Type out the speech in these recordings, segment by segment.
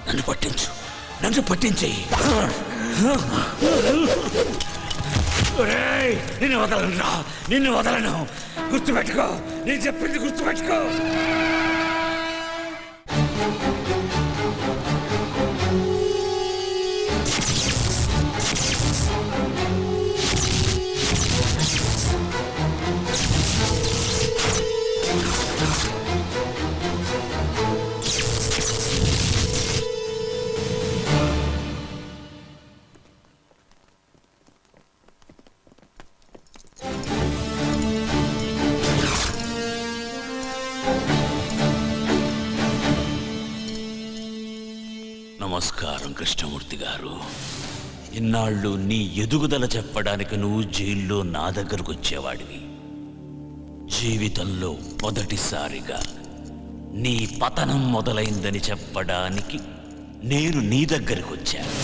నన్ను పట్టించు, నన్ను పట్టించేయి. నిన్ను వదలను రా, నిన్ను వదలను. గుర్తుపెట్టుకో, నేను చెప్పింది గుర్తుపెట్టుకో. నమస్కారం కృష్ణమూర్తి గారు. ఇన్నాళ్ళు నీ ఎదుగుదల చెప్పడానికి నువ్వు జైల్లో నా దగ్గరకు వచ్చేవాడివి. జీవితంలో మొదటిసారిగా నీ పతనం మొదలైందని చెప్పడానికి నేను నీ దగ్గరకు వచ్చాను.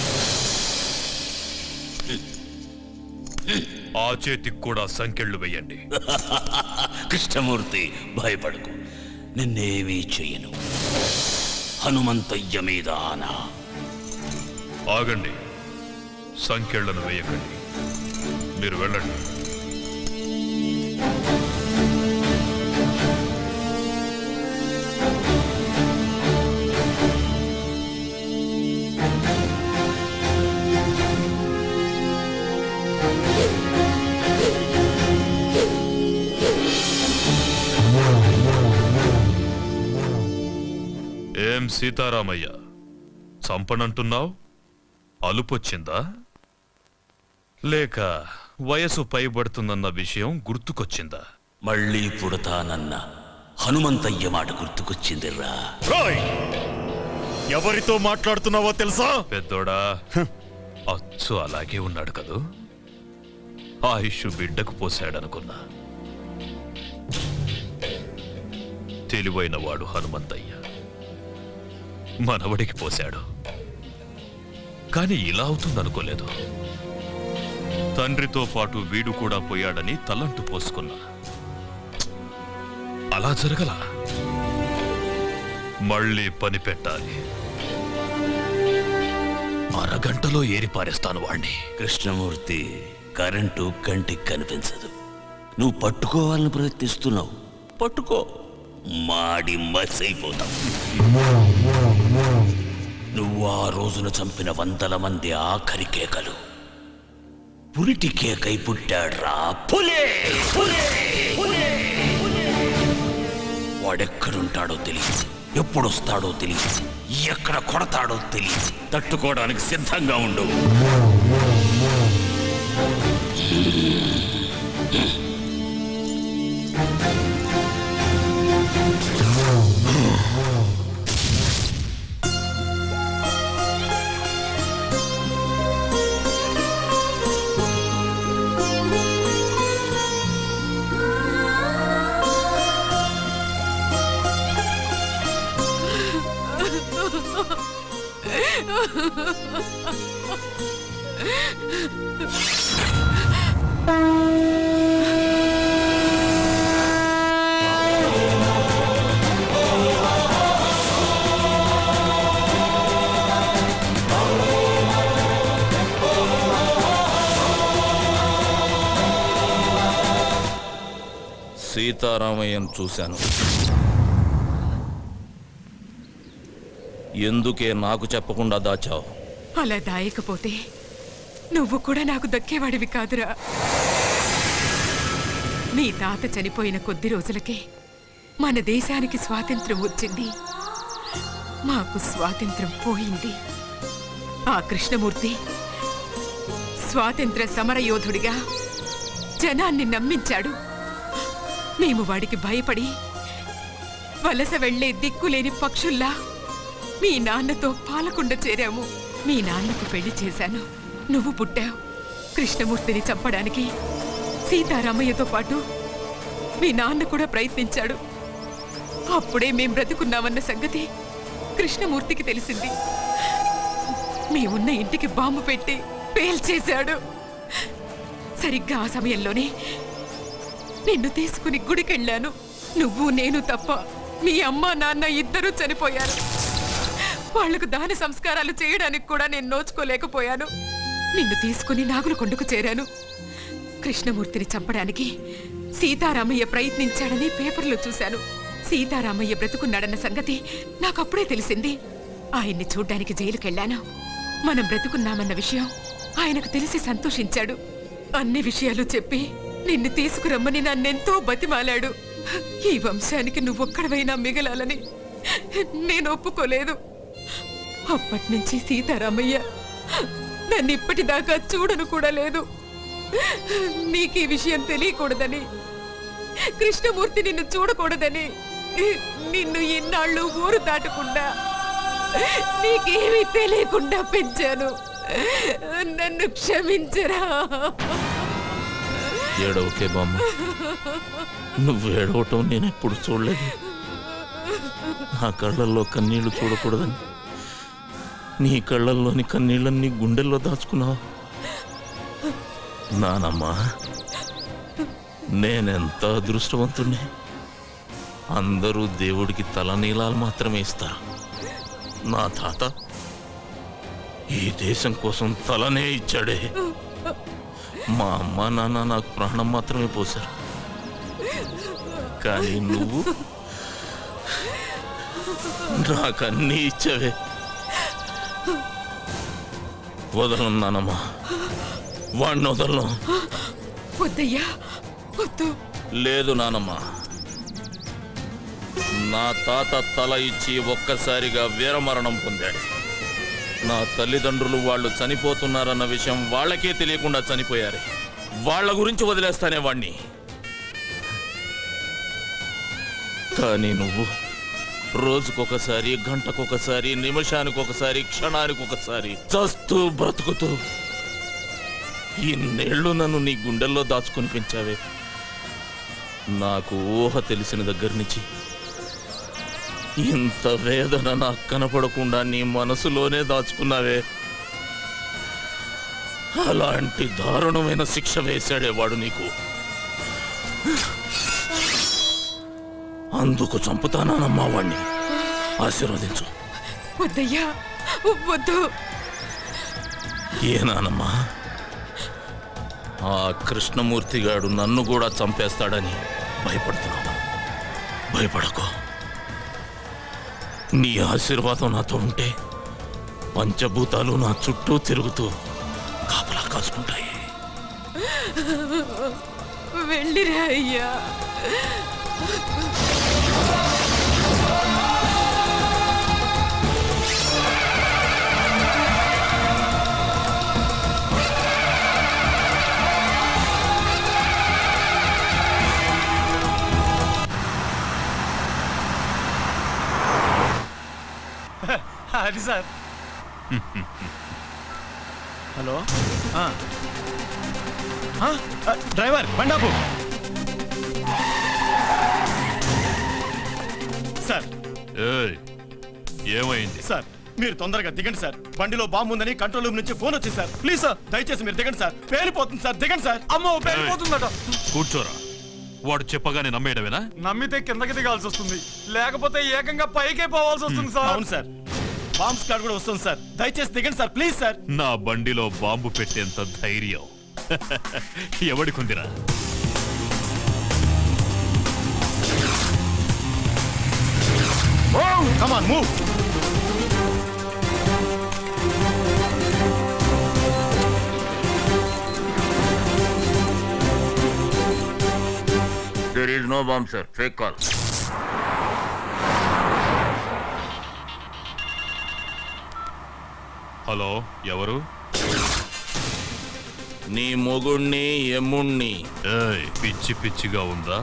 ఆ చేతికి కూడా సంకెళ్ళు వేయండి. కృష్ణమూర్తి భయపడకు, నిన్నేమీ చెయ్యను. హనుమంతయ్య మీద ఆనా. ఆగండి, సంకెళ్లను వేయకండి. మీరు వెళ్ళండి. ఏం సీతారామయ్య, చంపనంటున్నావు? అలుపొచ్చిందా? లేక వయసు పైబడుతుందన్న విషయం గుర్తుకొచ్చిందా? మళ్ళీ పుడతానన్న హనుమంతయ్య మాట గుర్తుకొచ్చిందిరా. ఎవరితో మాట్లాడుతున్నావో తెలుసా? పెద్దోడా, అచ్చు అలాగే ఉన్నాడు కదూ. ఆయుష్ బిడ్డకు పోశాడనుకున్నా. తెలివైన వాడు హనుమంతయ్య మనవడికి పోశాడు. కాని ఇలా అవుతుందనుకోలేదు. తండ్రితో పాటు వీడు కూడా పోయాడని తలంటు పోసుకున్నా. అలా జరగల. మళ్ళీ పని పెట్టాలి. అరగంటలో ఏరిపారేస్తాను వాణ్ణి. కృష్ణమూర్తి, కరెంటు కంటికి కనిపించదు. నువ్వు పట్టుకోవాలని ప్రయత్నిస్తున్నావు. పట్టుకో, మాడి మసైపోతావు. నువ్వు ఆ రోజున చంపిన 100 మంది ఆఖరి కేకలు పురిటి కేకై పుట్టాడ్రా. పులే పులే పులే. వాడెక్కడుంటాడో తెలియదు, ఎప్పుడొస్తాడో తెలియదు, ఎక్కడ కొడతాడో తెలియదు. తట్టుకోవడానికి సిద్ధంగా ఉండు. సీతారామయ్యను చూశాను. ఎందుకే నాకు చెప్పకుండా దాచావు? అలా దాయకపోతే నువ్వు కూడా నాకు దక్కేవాడివి కాదురా. మీ తాత చనిపోయిన కొద్ది రోజులకే మన దేశానికి స్వాతంత్రం వచ్చింది. మాకు స్వాతంత్రం పోయింది. ఆ కృష్ణమూర్తి స్వాతంత్ర సమరయోధుడిగా జనాన్ని నమ్మించాడు. మేము వాడికి భయపడి వలస వెళ్లే దిక్కులేని పక్షుల్లా మీ నాన్నతో పాలకుండ చేరాము. మీ నాన్నకు పెళ్లి చేశాను. నువ్వు పుట్టావు. కృష్ణమూర్తిని చంపడానికి సీతారామయ్యతో పాటు మీ నాన్న కూడా ప్రయత్నించాడు. అప్పుడే మేం బ్రతుకున్నామన్న సంగతి కృష్ణమూర్తికి తెలిసింది. మేమున్న ఇంటికి బాంబు పెట్టి పేల్చేశాడు. సరిగ్గా ఆ సమయంలోనే నిన్ను తీసుకుని గుడికెళ్ళాను. నువ్వు నేను తప్ప మీ అమ్మ నాన్న ఇద్దరూ చనిపోయారు. వాళ్లకు దాన సంస్కారాలు చేయడానికి కూడా నేను నోచుకోలేకపోయాను. నిన్ను తీసుకుని నాగులకొండకు చేరాను. కృష్ణమూర్తిని చంపడానికి సీతారామయ్య ప్రయత్నించాడని పేపర్లో చూశాను. సీతారామయ్య బ్రతుకున్నాడన్న సంగతి నాకప్పుడే తెలిసింది. ఆయన్ని చూడ్డానికి జైలుకెళ్ళాను. మనం బ్రతుకున్నామన్న విషయం ఆయనకు తెలిసి సంతోషించాడు. అన్ని విషయాలు చెప్పి నిన్ను తీసుకురమ్మని నన్నెంతో బతిమాలాడు. ఈ వంశానికి నువ్వొక్కడవైనా మిగలాలని నేను ఒప్పుకోలేదు. అప్పటినుంచి సీతారామయ్య నన్ను ఇప్పటిదాకా చూడను కూడా లేదు. నీకు ఈ విషయం తెలియకూడదని, కృష్ణమూర్తి నిన్ను చూడకూడదని నిన్ను ఇన్నాళ్ళు ఊరు దాటకుండా నీకేమీ తెలియకుండా పెంచాను. నన్ను క్షమించరా. ఏడవకే బామ్మ, నువ్వు ఏడవటం నేను ఎప్పుడు చూడలేదు. నా కళ్ళల్లో కన్నీళ్లు చూడకూడదని నీ కళ్ళల్లోని కన్నీళ్ళని గుండెల్లో దాచుకున్నావు. నానమ్మా, నేనెంత అదృష్టవంతుణ్ణి. అందరూ దేవుడికి తలనీలాలు మాత్రమే ఇస్తారు. నా తాత ఈ దేశం కోసం తలనే ఇచ్చాడే. మా అమ్మ నాన్న నాకు ప్రాణం మాత్రమే పోశారు. కానీ నువ్వు నాకన్నీ ఇచ్చావే. వదలను నానమ్మా, వాడిని వదలను. వద్దయ్యా, వద్దు. లేదు నానమ్మా, నా తాత తల ఇచ్చి ఒక్కసారిగా వీరమరణం పొందాడు. నా తల్లిదండ్రులు వాళ్ళు చనిపోతున్నారన్న విషయం వాళ్ళకే తెలియకుండా చనిపోయారు. వాళ్ళ గురించి వదిలేస్తానే వాణ్ణి. కానీ నువ్వు రోజుకొకసారి, గంటకొకసారి, నిమిషానికొకసారి, క్షణానికొకసారి చస్తూ బ్రతుకుతూ ఇన్నేళ్లు నన్ను నీ గుండెల్లో దాచుకుని పెంచావే. నాకు ఊహ తెలిసిన దగ్గర నుంచి ఇంత వేదన నాకు కనపడకుండా నీ మనసులోనే దాచుకున్నావే. అలాంటి దారుణమైన శిక్ష వేశాడేవాడు నీకు. అందుకు చంపుతానమ్మా వాణ్ణి. ఆశీర్వదించు. వద్దయ్యా, వద్దు. ఏనానమ్మా, ఆ కృష్ణమూర్తిగాడు నన్ను కూడా చంపేస్తాడని భయపడుతున్నావు. భయపడకు. నీ ఆశీర్వాదం నాతో ఉంటే పంచభూతాలు నా చుట్టూ తిరుగుతూ కాపలా కాసుకుంటాయి. వెళ్ళిరా అయ్యా. అది సార్. హలో డ్రైవర్ బండాపు సార్. ఏమైంది సార్ మీరు తొందరగా దిగండి సార్. బండిలో బాంబు ఉందని కంట్రోల్ రూమ్ నుంచి ఫోన్ వచ్చింది సార్. ప్లీజ్ సార్, దయచేసి మీరు దిగండి సార్. పేలిపోతుంది సార్, దిగండి సార్. అమ్మో పేలిపోతుందట. కూర్చోరా. వాడు చెప్పగానే నమ్మేయడమేనా? నమ్మితే కిందకి దిగాల్సి వస్తుంది, లేకపోతే ఏకంగా పైకే పోవాల్సి వస్తుంది సార్. అవును సార్, బాంబ్ స్క్వాడ్ కూడా వస్తుంది సార్. దయచేసి దిగండి సార్, ప్లీజ్ సార్. నా బండిలో బాంబు పెట్టేంత ధైర్యం ఎవడికుందిరా? Come on, move. There is no bomb, sir. Fake call. Hello, ఎవరు? నీ మొగుణ్ణి, ఎమ్ముణ్ణి. పిచ్చి పిచ్చిగా ఉందా?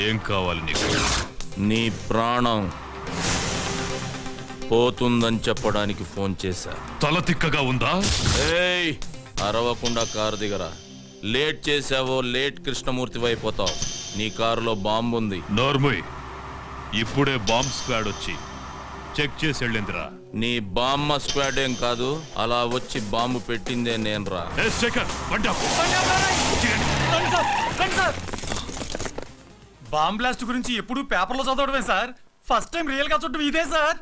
ఏం కావాలి నీకు? నీ ప్రాణం పోతుందని చెప్పడానికి ఫోన్ చేశా. తల తిక్కగా ఉందా? ఏయ్, అరవకుండా కారు దిగరా. లేట్ చేసావో లేట్ కృష్ణమూర్తి అయిపోతావు. నీ కారులో బాంబు ఉంది. నోర్ముయ్, ఇప్పుడే బాంబ్ స్క్వాడ్ వచ్చి చెక్ చేసి వెళ్ళిందిరా. నీ బామ్మ స్క్వాడ్ ఏం కాదు, అలా వచ్చి బాంబు పెట్టిందే నేనురా. బాంబ్ బ్లాస్ట్ గురించి ఎప్పుడు పేపర్లో చదవడమే సార్. ఫస్ట్ టైం రియల్ గా చూడటం ఇదే సార్.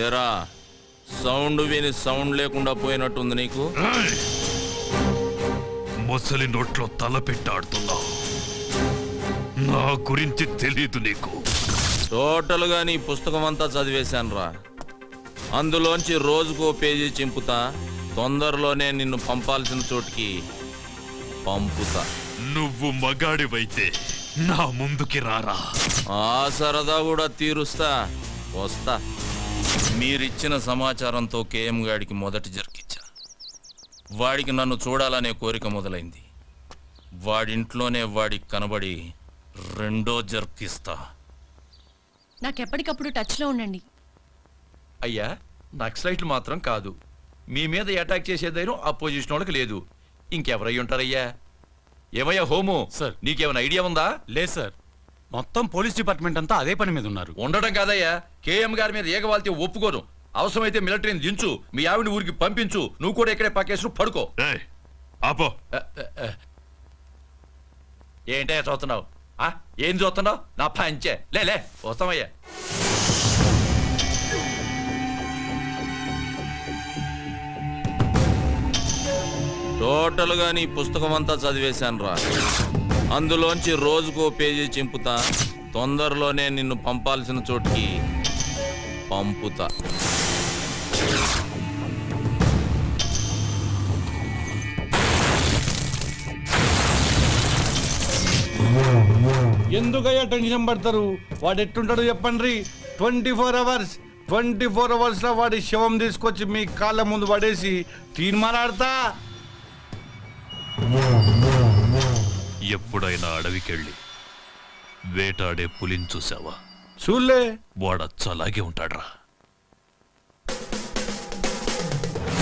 ఏరా సౌండ్ విని సౌండ్ లేకుండా పోయినట్టుంది నీకు. ఏయ్! మొసలి నోట్లో తల పెట్టాడుతున్నావు. నా గురించి తెలీదు నీకు. టోటల్గా నీ పుస్తకం అంతా చదివేశానురా. అందులోంచి రోజుకో పేజీ చింపుతా. తొందరలోనే నిన్ను పంపాల్సిన చోటికి పంపుతా. నువ్వు మగాడివైతే నా ముందుకి రారా. ఆ సరదా కూడా తీరుస్తా. వస్తా. మీరిచ్చిన సమాచారంతో కేఎం గాడికి మొదటి జరికిచ్చా. వాడికి నన్ను చూడాలనే కోరిక మొదలైంది. వాడింట్లోనే వాడికి కనబడి రెండో జర్కిస్తా. నాకెప్పటికప్పుడు టచ్లో ఉండండి. అయ్యా నక్సలైట్లు మాత్రం కాదు, మీ మీద అటాక్ చేసే ధైర్యం అపోజిషన్ వాళ్ళకి లేదు. ఇంకెవరై ఉంటారయ్యా? ఏమయ్యా హోము, సార్. నీకేమైనా ఐడియా ఉందా? లేదు సార్, మొత్తం పోలీస్ డిపార్ట్మెంట్ అంతా అదే పని మీద ఉన్నారు. ఉండడం కాదయ్యా, కేఎం గారి మీద ఏగవాల్తే ఒప్పుకోను. అవసరమైతే మిలిటరీని దించు, మీ ఆవిడ ఊరికి పంపించు, నువ్వు కూడా ఇక్కడే పక్కేసు పడుకో. ఏయ్! ఆపో. ఏంటయ్యా చూస్తున్నావు? ఏం చూస్తున్నావు? నా పంచే లే వస్తామయ్యా. టోటల్గా నీ పుస్తకం అంతా చదివేశానురా. అందులోంచి రోజుకో పేజీ చింపుతా. తొందరలోనే నిన్ను పంపాల్సిన చోటికి పంపుతా. ఎందుకయ్యా టెన్షన్ పడతారు? వాడు ఎట్టుంటాడు చెప్పండి. 24 అవర్స్ 24 అవర్స్ లో వాడి శవం తీసుకొచ్చి మీ కాళ్ళ ముందు పడేసి తీర్మానాడతా. ఎప్పుడైనా అడవికెళ్ళి వేటాడే పులిని చూసావా? చూలే. వాడచ్చలాగే ఉంటాడ్రా.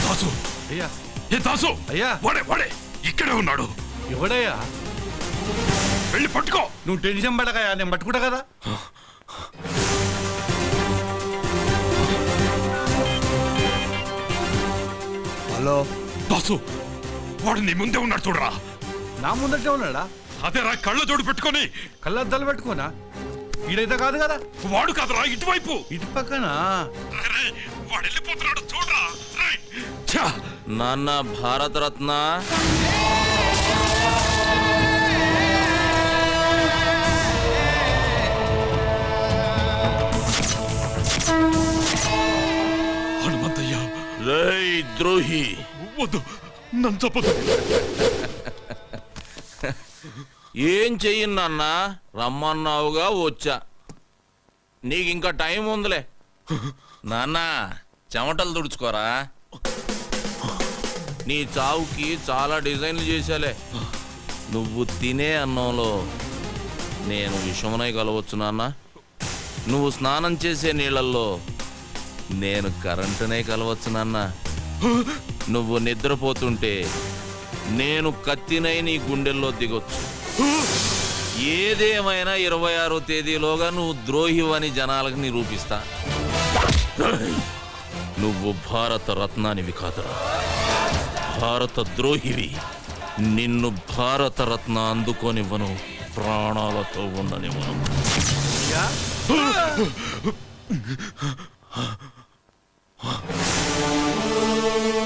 దాసు! అయ్యా ఏ దాసు! అయ్యా వాడే ఇక్కడే ఉన్నాడు. ఎవడయ్యా? వెళ్ళి పట్టుకో. నువ్వు టెన్షన్ పడకయ్యా, నేను పట్టుకుంటా కదా. హలో దాసు, వాడు నీ ముందే ఉన్నాడు చూడరా. నా ముందటే ఉన్నాడా? అదేరా, కళ్ళ జోడు పెట్టుకొని. కళ్ళద్దాలు పెట్టుకోనా? ఈడైతే కాదు కదా. వాడు కాదురా, ఇటువైపు. ఇటు పక్కన. రేయ్, వాడు వెళ్ళిపోతున్నాడు చూడరా. రేయ్! ఛా! నాన్న భారతరత్న, హనుమంతయ్య! రేయ్ ద్రోహి, వద్దు, నన్ను చెప్పదు. ఏం చెయ్యి నాన్న? రమ్మన్నావుగా వచ్చా. నీకు ఇంకా టైం ఉందిలే. నాన్న చెమటలు తుడుచుకోరా. నీ చావుకి చాలా డిజైన్లు చేశాలే. నువ్వు తినే అన్నంలో నేను విషమునై కలవచ్చు నాన్న. నువ్వు స్నానం చేసే నీళ్ళల్లో నేను కరెంటునే కలవచ్చు నాన్న. నువ్వు నిద్రపోతుంటే నేను కత్తినై నీ గుండెల్లో దిగొచ్చు. ఏదేమైనా 26వ తేదీలోగా నువ్వు ద్రోహివని జనాలకు నిరూపిస్తా. నువ్వు భారత రత్నానివి కాదురా, భారత ద్రోహివి. నిన్ను భారత రత్న అందుకోనివ్వను, ప్రాణాలతో ఉండనివ్వను.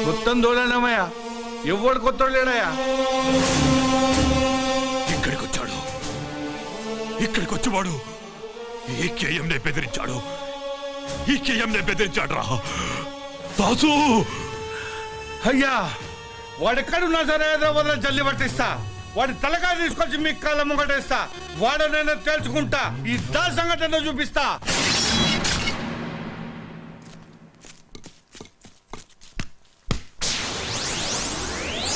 మొత్తం దోళనమయ్యా, ఎవడు కొత్త లేడయ్యా. ఇక్కడికి వచ్చి వాడు ఈ కేఎంనే బెదిరించాడు. ఈ కేఎంనే బెదిరించాడు రా. దాసు! అయ్యా వాడెక్కడున్నా సరే హైదరాబాద్ లో జల్లి పట్టిస్తా. వాడి తలకాయ తీసుకొచ్చి మీ కాళ్ళ ముంగటేస్తా. వాడనైనా తేల్చుకుంటా. ఈ దా సంఘటన చూపిస్తా.